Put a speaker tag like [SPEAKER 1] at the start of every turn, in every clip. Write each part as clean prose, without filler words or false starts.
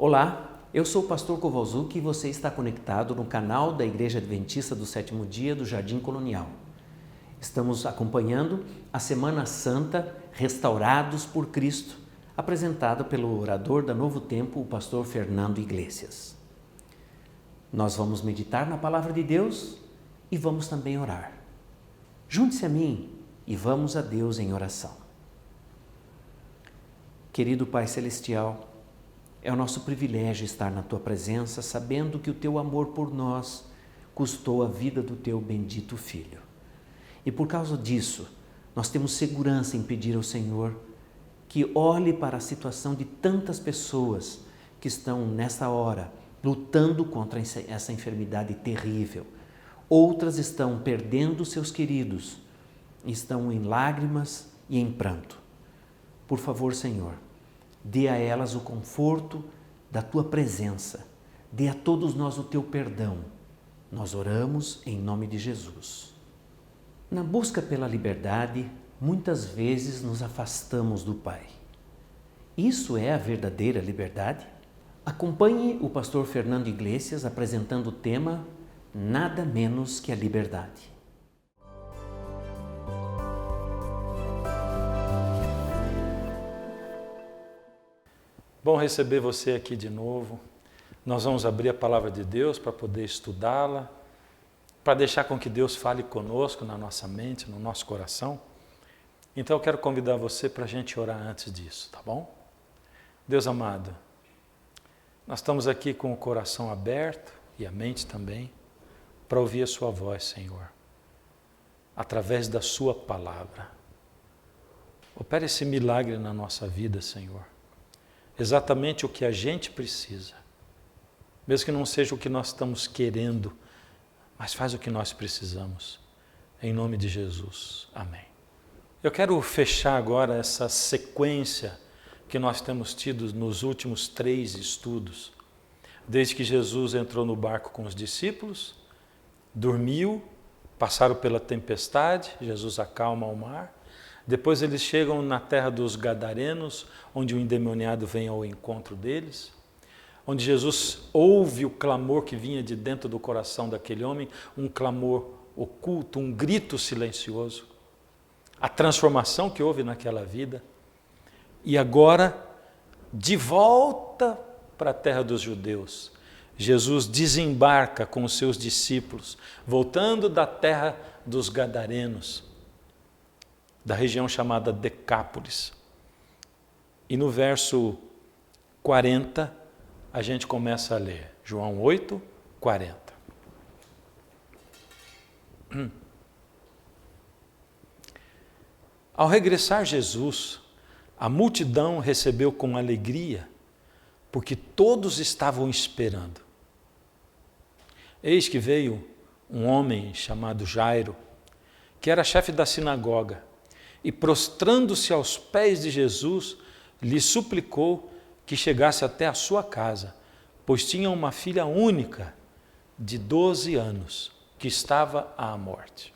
[SPEAKER 1] Olá, eu sou o pastor Kowalczuk e você está conectado no canal da Igreja Adventista do Sétimo Dia do Jardim Colonial. Estamos acompanhando a Semana Santa Restaurados por Cristo, apresentada pelo orador da Novo Tempo, o pastor Fernando Iglesias. Nós vamos meditar na Palavra de Deus e vamos também orar. Junte-se a mim e vamos a Deus em oração. Querido Pai Celestial, é o nosso privilégio estar na Tua presença, sabendo que o Teu amor por nós custou a vida do Teu bendito Filho. E por causa disso, nós temos segurança em pedir ao Senhor que olhe para a situação de tantas pessoas que estão nessa hora lutando contra essa enfermidade terrível. Outras estão perdendo seus queridos, estão em lágrimas e em pranto. Por favor, Senhor, dê a elas o conforto da Tua presença, dê a todos nós o Teu perdão. Nós oramos em nome de Jesus. Na busca pela liberdade, muitas vezes nos afastamos do Pai. Isso é a verdadeira liberdade? Acompanhe o pastor Fernando Iglesias apresentando o tema Nada Menos que a Liberdade.
[SPEAKER 2] Bom receber você aqui de novo. Nós vamos abrir a Palavra de Deus para poder estudá-la, para deixar com que Deus fale conosco na nossa mente, no nosso coração. Então eu quero convidar você para a gente orar antes disso, tá bom? Deus amado, nós estamos aqui com o coração aberto e a mente também, para ouvir a Sua voz, Senhor, através da Sua palavra. Opere esse milagre na nossa vida, Senhor. Exatamente o que a gente precisa, mesmo que não seja o que nós estamos querendo, mas faz o que nós precisamos, em nome de Jesus, amém. Eu quero fechar agora essa sequência que nós temos tido nos últimos 3 estudos, desde que Jesus entrou no barco com os discípulos, dormiu, passaram pela tempestade, Jesus acalma o mar. Depois eles chegam na terra dos Gadarenos, onde o endemoniado vem ao encontro deles, onde Jesus ouve o clamor que vinha de dentro do coração daquele homem, um clamor oculto, um grito silencioso, a transformação que houve naquela vida. E agora, de volta para a terra dos judeus, Jesus desembarca com os seus discípulos, voltando da terra dos Gadarenos, da região chamada Decápolis. E no verso 40, a gente começa a ler. João 8, 40. Ao regressar Jesus, a multidão recebeu com alegria, porque todos estavam esperando. Eis que veio um homem chamado Jairo, que era chefe da sinagoga, e prostrando-se aos pés de Jesus, lhe suplicou que chegasse até a sua casa, pois tinha uma filha única de 12 anos, que estava à morte.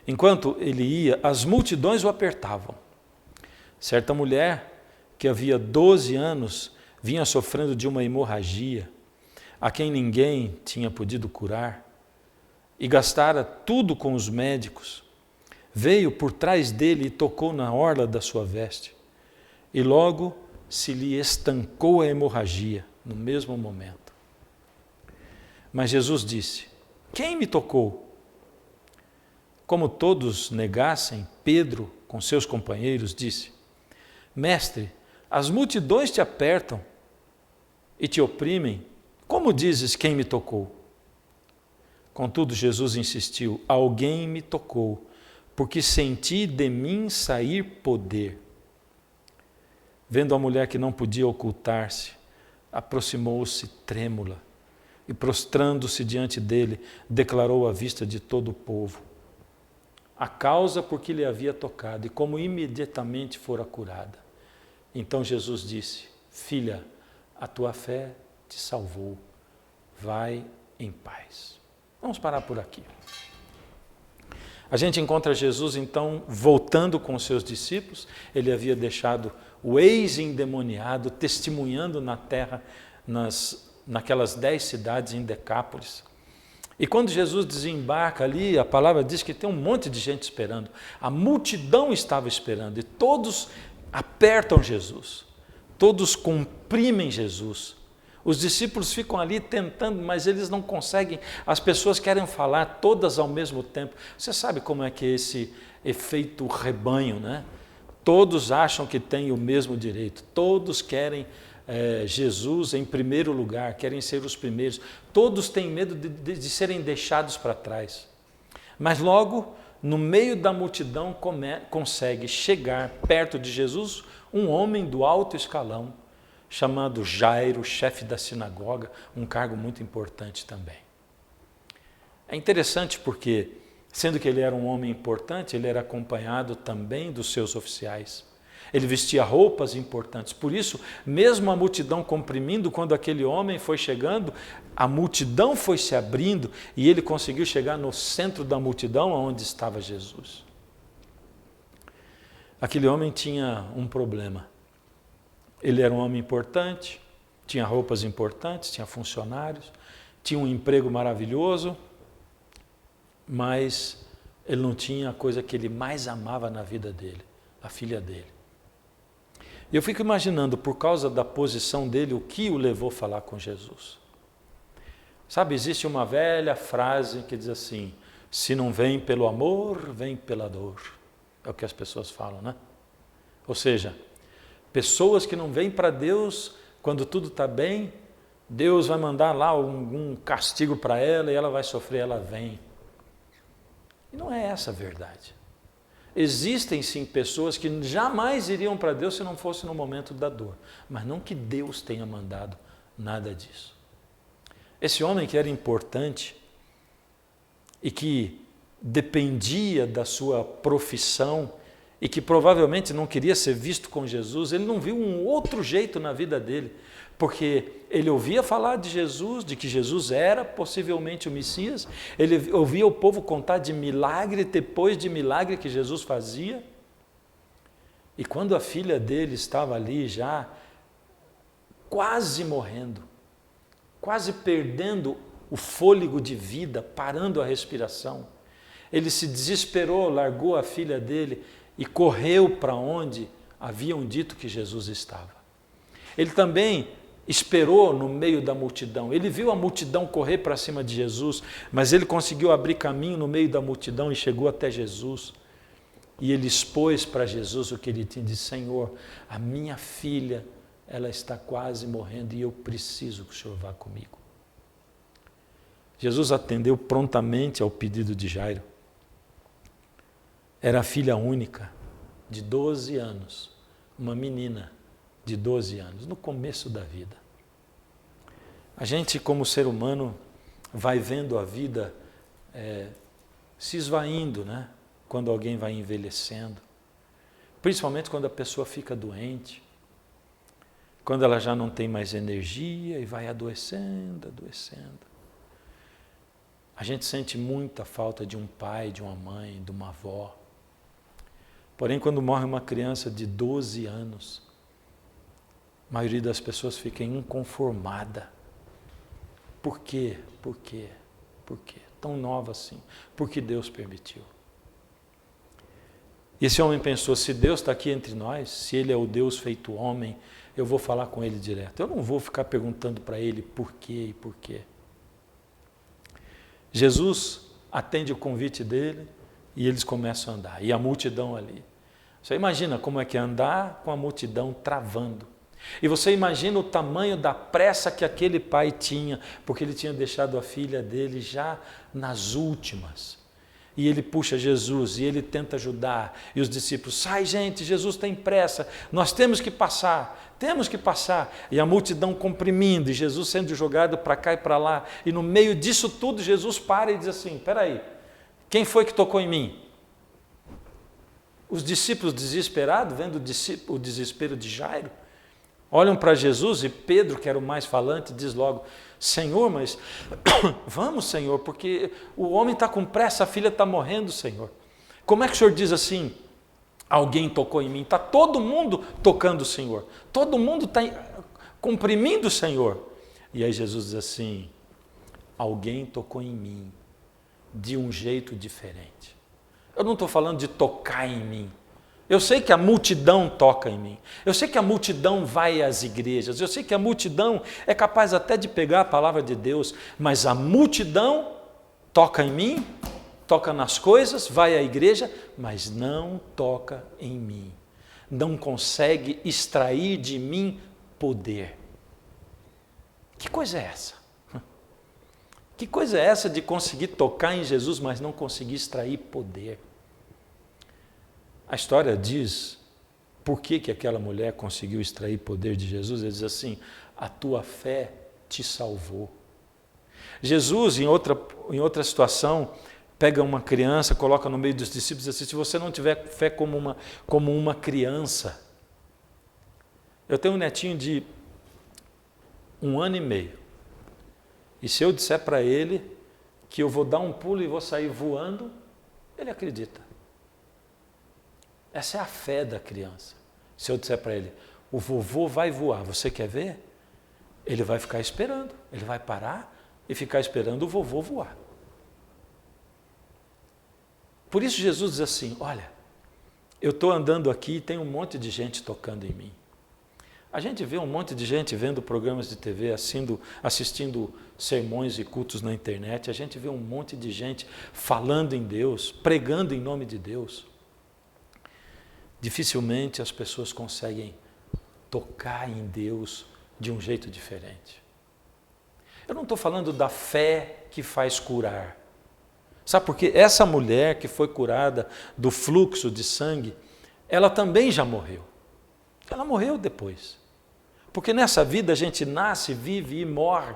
[SPEAKER 2] Enquanto ele ia, as multidões o apertavam. Certa mulher, que havia 12 anos, vinha sofrendo de uma hemorragia, a quem ninguém tinha podido curar, e gastara tudo com os médicos, veio por trás dele e tocou na orla da sua veste. E logo se lhe estancou a hemorragia, no mesmo momento. Mas Jesus disse: quem me tocou? Como todos negassem, Pedro, com seus companheiros, disse: Mestre, as multidões te apertam e te oprimem. Como dizes quem me tocou? Contudo, Jesus insistiu: alguém me tocou, porque senti de mim sair poder. Vendo a mulher que não podia ocultar-se, aproximou-se trêmula e, prostrando-se diante dele, declarou à vista de todo o povo a causa por que lhe havia tocado e como imediatamente fora curada. Então Jesus disse: filha, a tua fé te salvou, vai em paz. Vamos parar por aqui. A gente encontra Jesus, então, voltando com os seus discípulos. Ele havia deixado o ex-endemoniado, testemunhando na terra, naquelas 10 cidades em Decápolis. E quando Jesus desembarca ali, a palavra diz que tem um monte de gente esperando. A multidão estava esperando e todos apertam Jesus, todos comprimem Jesus. Os discípulos ficam ali tentando, mas eles não conseguem. As pessoas querem falar todas ao mesmo tempo. Você sabe como é que é esse efeito rebanho, né? Todos acham que têm o mesmo direito, todos querem Jesus em primeiro lugar, querem ser os primeiros, todos têm medo de serem deixados para trás. Mas logo, no meio da multidão, consegue chegar perto de Jesus um homem do alto escalão, chamado Jairo, chefe da sinagoga, um cargo muito importante também. É interessante porque, sendo que ele era um homem importante, ele era acompanhado também dos seus oficiais. Ele vestia roupas importantes. Por isso, mesmo a multidão comprimindo, quando aquele homem foi chegando, a multidão foi se abrindo e ele conseguiu chegar no centro da multidão, onde estava Jesus. Aquele homem tinha um problema. Ele era um homem importante, tinha roupas importantes, tinha funcionários, tinha um emprego maravilhoso, mas ele não tinha a coisa que ele mais amava na vida dele, a filha dele. E eu fico imaginando, por causa da posição dele, o que o levou a falar com Jesus. Sabe, existe uma velha frase que diz assim: se não vem pelo amor, vem pela dor. É o que as pessoas falam, né? Ou seja, pessoas que não vêm para Deus quando tudo está bem, Deus vai mandar lá um castigo para ela e ela vai sofrer, ela vem. E não é essa a verdade. Existem sim pessoas que jamais iriam para Deus se não fosse no momento da dor, mas não que Deus tenha mandado nada disso. Esse homem que era importante e que dependia da sua profissão e que provavelmente não queria ser visto com Jesus, ele não viu um outro jeito na vida dele, porque ele ouvia falar de Jesus, de que Jesus era possivelmente o Messias, ele ouvia o povo contar de milagre depois de milagre que Jesus fazia, e quando a filha dele estava ali já quase morrendo, quase perdendo o fôlego de vida, parando a respiração, ele se desesperou, largou a filha dele e correu para onde haviam dito que Jesus estava. Ele também esperou no meio da multidão. Ele viu a multidão correr para cima de Jesus, mas ele conseguiu abrir caminho no meio da multidão e chegou até Jesus. E ele expôs para Jesus o que ele tinha, disse: Senhor, a minha filha, ela está quase morrendo e eu preciso que o Senhor vá comigo. Jesus atendeu prontamente ao pedido de Jairo. Era a filha única, de 12 anos, uma menina de 12 anos, no começo da vida. A gente, como ser humano, vai vendo a vida se esvaindo, né? Quando alguém vai envelhecendo, principalmente quando a pessoa fica doente, quando ela já não tem mais energia e vai adoecendo, adoecendo. A gente sente muita falta de um pai, de uma mãe, de uma avó. Porém, quando morre uma criança de 12 anos, a maioria das pessoas fica inconformada. Por quê? Por quê? Por quê? Tão nova assim. Porque Deus permitiu. E esse homem pensou, se Deus está aqui entre nós, se Ele é o Deus feito homem, eu vou falar com Ele direto. Eu não vou ficar perguntando para Ele por quê e por quê. Jesus atende o convite dele e eles começam a andar. E a multidão ali. Você imagina como é que é andar com a multidão travando. E você imagina o tamanho da pressa que aquele pai tinha, porque ele tinha deixado a filha dele já nas últimas. E ele puxa Jesus, e ele tenta ajudar. E os discípulos, sai gente, Jesus tem pressa, nós temos que passar. E a multidão comprimindo, e Jesus sendo jogado para cá e para lá. E no meio disso tudo, Jesus para e diz assim, espera aí, quem foi que tocou em mim? Os discípulos desesperados, vendo o desespero de Jairo, olham para Jesus e Pedro, que era o mais falante, diz logo, Senhor, mas vamos, Senhor, porque o homem está com pressa, a filha está morrendo, Senhor. Como é que o Senhor diz assim, Alguém tocou em mim. Está todo mundo tocando o Senhor. Todo mundo está comprimindo o Senhor. E aí Jesus diz assim, alguém tocou em mim de um jeito diferente. Eu não estou falando de tocar em mim. Eu sei que a multidão toca em mim. Eu sei que a multidão vai às igrejas. Eu sei que a multidão é capaz até de pegar a palavra de Deus. Mas a multidão toca em mim, toca nas coisas, vai à igreja, mas não toca em mim. Não consegue extrair de mim poder. Que coisa é essa? Que coisa é essa de conseguir tocar em Jesus, mas não conseguir extrair poder? A história diz por que aquela mulher conseguiu extrair poder de Jesus. Ele diz assim, a tua fé te salvou. Jesus, em outra situação, pega uma criança, coloca no meio dos discípulos e diz assim, se você não tiver fé como uma criança. Eu tenho um netinho de 1 ano e meio. E se eu disser para ele que eu vou dar um pulo e vou sair voando, ele acredita. Essa é a fé da criança. Se eu disser para ele, o vovô vai voar, você quer ver? Ele vai ficar esperando, ele vai parar e ficar esperando o vovô voar. Por isso Jesus diz assim, olha, eu estou andando aqui e tem um monte de gente tocando em mim. A gente vê um monte de gente vendo programas de TV, assistindo sermões e cultos na internet, a gente vê um monte de gente falando em Deus, pregando em nome de Deus. Dificilmente as pessoas conseguem tocar em Deus de um jeito diferente. Eu não estou falando da fé que faz curar. Sabe por quê? Essa mulher que foi curada do fluxo de sangue, ela também já morreu. Ela morreu depois. Porque nessa vida a gente nasce, vive e morre.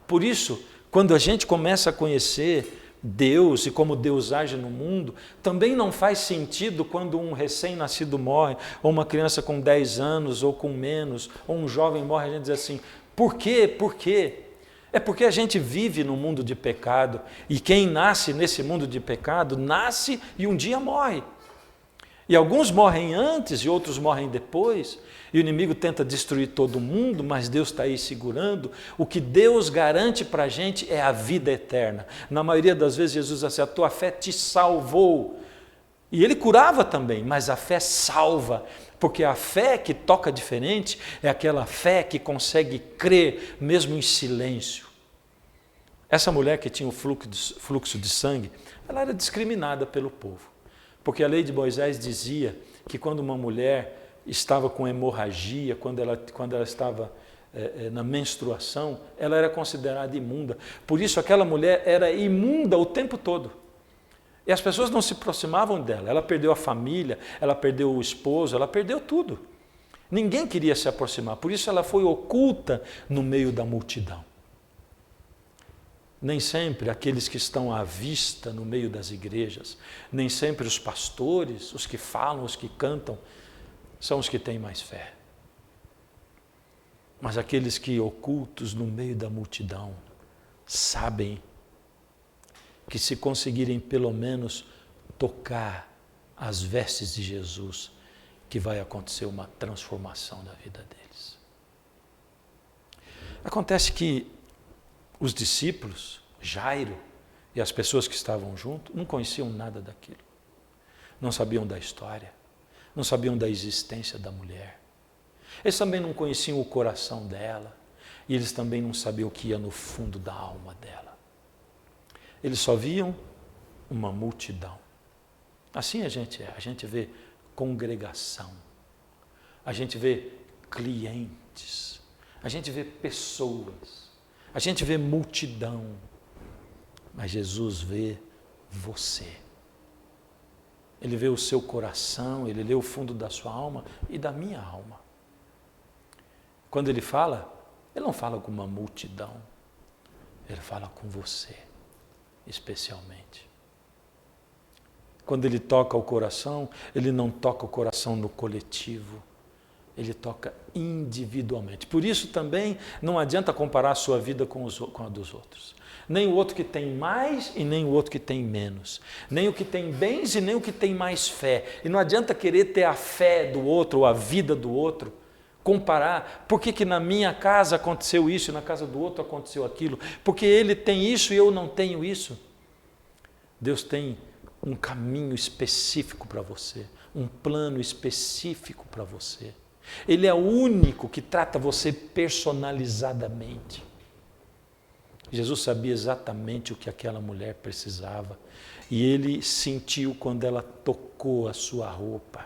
[SPEAKER 2] Por isso, quando a gente começa a conhecer Deus e como Deus age no mundo, também não faz sentido quando um recém-nascido morre, ou uma criança com 10 anos, ou com menos, ou um jovem morre, a gente diz assim, por quê? Por quê? É porque a gente vive no mundo de pecado, e quem nasce nesse mundo de pecado, nasce e um dia morre. E alguns morrem antes e outros morrem depois, e o inimigo tenta destruir todo mundo, mas Deus está aí segurando. O que Deus garante para a gente é a vida eterna. Na maioria das vezes Jesus diz assim, a tua fé te salvou. E ele curava também, mas a fé salva, porque a fé que toca diferente é aquela fé que consegue crer mesmo em silêncio. Essa mulher que tinha o fluxo de sangue, ela era discriminada pelo povo. Porque a lei de Moisés dizia que quando uma mulher estava com hemorragia, quando ela estava na menstruação, ela era considerada imunda. Por isso aquela mulher era imunda o tempo todo. E as pessoas não se aproximavam dela. Ela perdeu a família, ela perdeu o esposo, ela perdeu tudo. Ninguém queria se aproximar. Por isso ela foi oculta no meio da multidão. Nem sempre aqueles que estão à vista no meio das igrejas, nem sempre os pastores, os que falam, os que cantam, são os que têm mais fé. Mas aqueles que ocultos no meio da multidão sabem que se conseguirem pelo menos tocar as vestes de Jesus, que vai acontecer uma transformação na vida deles. Acontece que os discípulos, Jairo e as pessoas que estavam junto, não conheciam nada daquilo. Não sabiam da história, não sabiam da existência da mulher. Eles também não conheciam o coração dela e eles também não sabiam o que ia no fundo da alma dela. Eles só viam uma multidão. Assim a gente vê congregação, a gente vê clientes, a gente vê pessoas, a gente vê multidão, mas Jesus vê você. Ele vê o seu coração, ele lê o fundo da sua alma e da minha alma. Quando ele fala, ele não fala com uma multidão, ele fala com você, especialmente. Quando ele toca o coração, ele não toca o coração no coletivo, Ele toca individualmente. Por isso também não adianta comparar a sua vida com a dos outros. Nem o outro que tem mais e nem o outro que tem menos. Nem o que tem bens e nem o que tem mais fé. E não adianta querer ter a fé do outro ou a vida do outro. Comparar, por que na minha casa aconteceu isso e na casa do outro aconteceu aquilo? Porque ele tem isso e eu não tenho isso. Deus tem um caminho específico para você, um plano específico para você. Ele é o único que trata você personalizadamente. Jesus sabia exatamente o que aquela mulher precisava e ele sentiu quando ela tocou a sua roupa,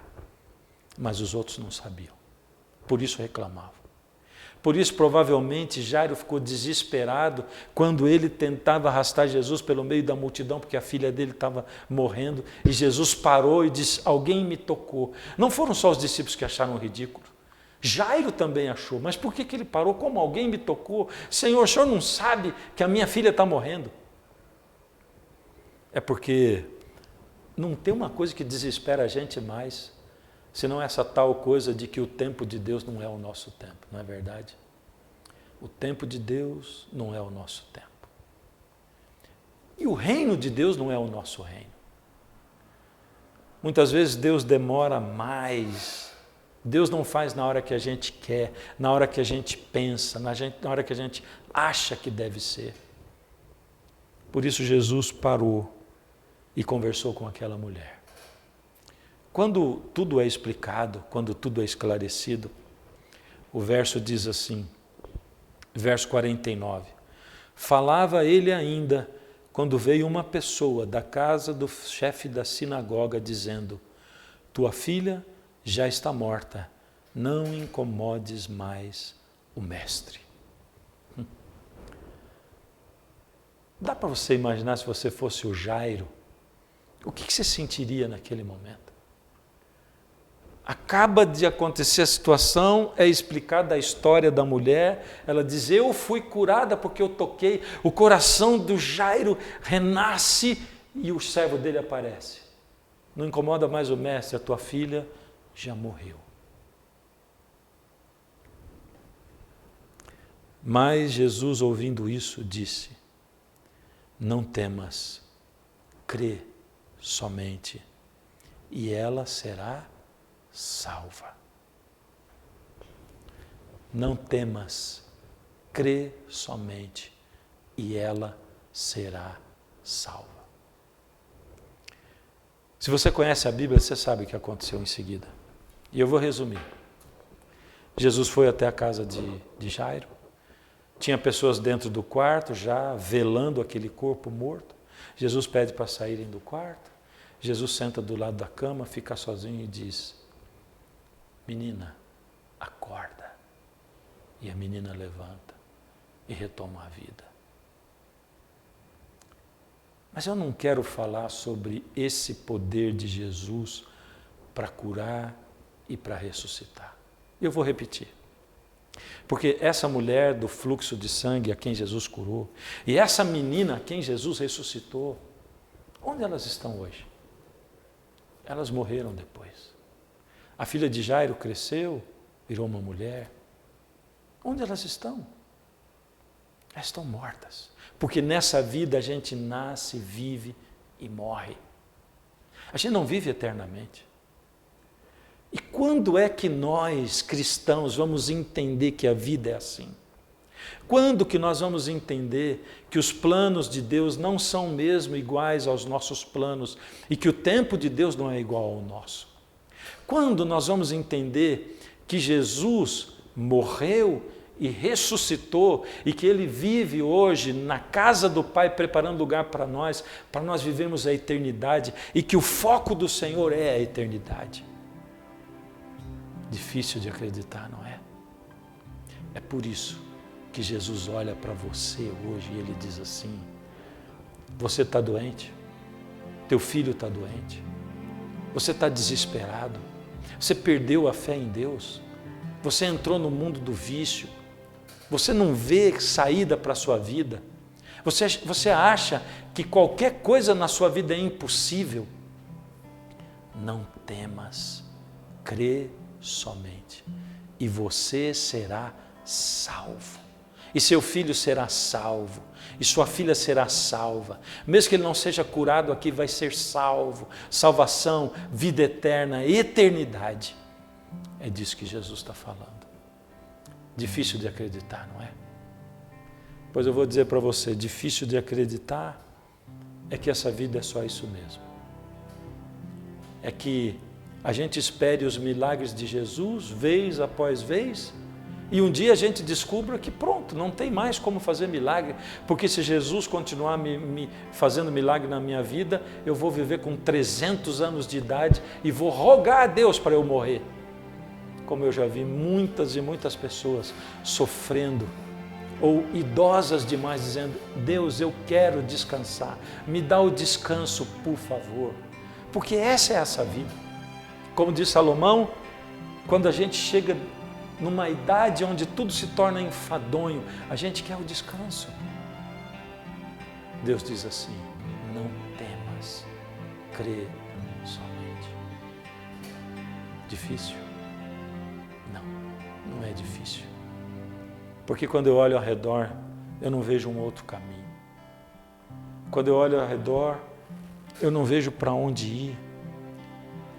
[SPEAKER 2] mas os outros não sabiam, por isso reclamavam. Por isso, provavelmente, Jairo ficou desesperado quando ele tentava arrastar Jesus pelo meio da multidão, porque a filha dele estava morrendo, e Jesus parou e disse: alguém me tocou. Não foram só os discípulos que acharam ridículo. Jairo também achou, mas por que ele parou? Como alguém me tocou? Senhor, o senhor não sabe que a minha filha está morrendo? É porque não tem uma coisa que desespera a gente mais, senão essa tal coisa de que o tempo de Deus não é o nosso tempo, não é verdade? O tempo de Deus não é o nosso tempo. E o reino de Deus não é o nosso reino. Muitas vezes Deus demora mais. Deus não faz na hora que a gente quer, na hora que a gente pensa, na hora que a gente acha que deve ser. Por isso Jesus parou e conversou com aquela mulher. Quando tudo é explicado, quando tudo é esclarecido, o verso diz assim, verso 49, falava ele ainda quando veio uma pessoa da casa do chefe da sinagoga dizendo: tua filha já está morta, não incomodes mais o mestre. Dá para você imaginar se você fosse o Jairo, o que você sentiria naquele momento? Acaba de acontecer a situação, é explicada a história da mulher, ela diz: eu fui curada porque eu toquei, o coração do Jairo renasce e o servo dele aparece. Não incomoda mais o mestre, a tua filha já morreu. Mas Jesus, ouvindo isso, disse: não temas, crê somente, e ela será salva. Não temas, crê somente, e ela será salva. Se você conhece a Bíblia, você sabe o que aconteceu em seguida. E eu vou resumir. Jesus foi até a casa de Jairo. Tinha pessoas dentro do quarto já velando aquele corpo morto. Jesus pede para saírem do quarto. Jesus senta do lado da cama, fica sozinho e diz: menina, acorda. E a menina levanta e retoma a vida. Mas eu não quero falar sobre esse poder de Jesus para curar e para ressuscitar. Eu vou repetir. Porque essa mulher do fluxo de sangue a quem Jesus curou, e essa menina a quem Jesus ressuscitou, onde elas estão hoje? Elas morreram depois. A filha de Jairo cresceu, virou uma mulher. Onde elas estão? Elas estão mortas. Porque nessa vida a gente nasce, vive e morre. A gente não vive eternamente. E quando é que nós, cristãos, vamos entender que a vida é assim? Quando que nós vamos entender que os planos de Deus não são mesmo iguais aos nossos planos e que o tempo de Deus não é igual ao nosso? Quando nós vamos entender que Jesus morreu e ressuscitou e que Ele vive hoje na casa do Pai preparando lugar para nós vivermos a eternidade e que o foco do Senhor é a eternidade? Difícil de acreditar, não é? É por isso que Jesus olha para você hoje e Ele diz assim: você está doente, teu filho está doente, você está desesperado, você perdeu a fé em Deus, você entrou no mundo do vício, você não vê saída para a sua vida, você acha que qualquer coisa na sua vida é impossível. Não temas, crê somente, e você será salvo. E seu filho será salvo, e sua filha será salva. Mesmo que ele não seja curado aqui, vai ser salvo. Salvação, vida eterna, eternidade. É disso que Jesus está falando. Difícil de acreditar, não é? Pois eu vou dizer para você, difícil de acreditar é que essa vida é só isso mesmo. É que a gente espere os milagres de Jesus, vez após vez, e um dia a gente descubra que pronto, não tem mais como fazer milagre, porque se Jesus continuar me fazendo milagre na minha vida, eu vou viver com 300 anos de idade e vou rogar a Deus para eu morrer. Como eu já vi muitas e muitas pessoas sofrendo, ou idosas demais dizendo, Deus, eu quero descansar, me dá o descanso, por favor, porque essa é essa vida. Como diz Salomão, quando a gente chega numa idade onde tudo se torna enfadonho, a gente quer o descanso. Deus diz assim, não temas, crê somente. Difícil? Não, não é difícil. Porque quando eu olho ao redor, eu não vejo um outro caminho. Quando eu olho ao redor, eu não vejo para onde ir.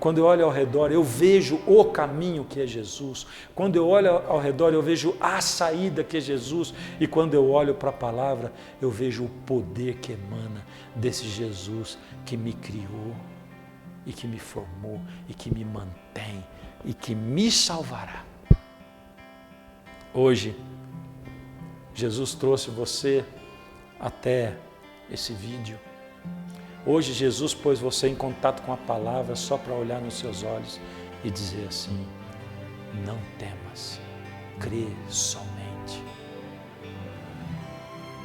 [SPEAKER 2] Quando eu olho ao redor, eu vejo o caminho que é Jesus. Quando eu olho ao redor, eu vejo a saída que é Jesus. E quando eu olho para a palavra, eu vejo o poder que emana desse Jesus que me criou, e que me formou, e que me mantém, e que me salvará. Hoje, Jesus trouxe você até esse vídeo. Hoje Jesus pôs você em contato com a palavra só para olhar nos seus olhos e dizer assim, não temas, crê somente.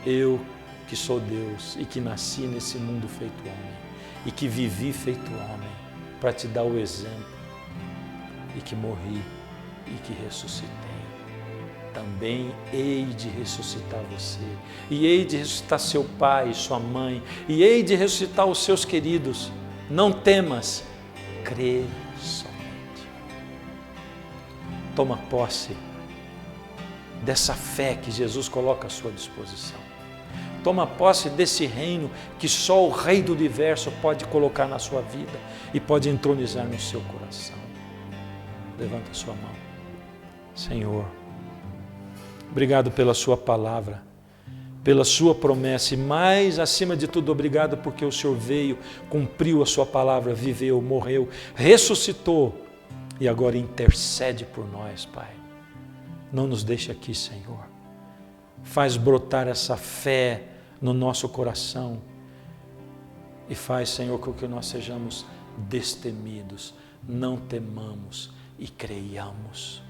[SPEAKER 2] Eu que sou Deus e que nasci nesse mundo feito homem e que vivi feito homem para te dar o exemplo e que morri e que ressuscitei. Também hei de ressuscitar você, e hei de ressuscitar seu pai, sua mãe, e hei de ressuscitar os seus queridos. Não temas, crê somente. Toma posse dessa fé que Jesus coloca à sua disposição. Toma posse desse reino que só o Rei do Universo pode colocar na sua vida e pode entronizar no seu coração. Levanta a sua mão. Senhor, obrigado pela sua palavra, pela sua promessa e mais acima de tudo, obrigado porque o Senhor veio, cumpriu a sua palavra, viveu, morreu, ressuscitou e agora intercede por nós, Pai. Não nos deixe aqui, Senhor. Faz brotar essa fé no nosso coração e faz, Senhor, com que nós sejamos destemidos, não temamos e creiamos.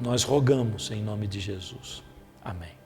[SPEAKER 2] Nós rogamos em nome de Jesus. Amém.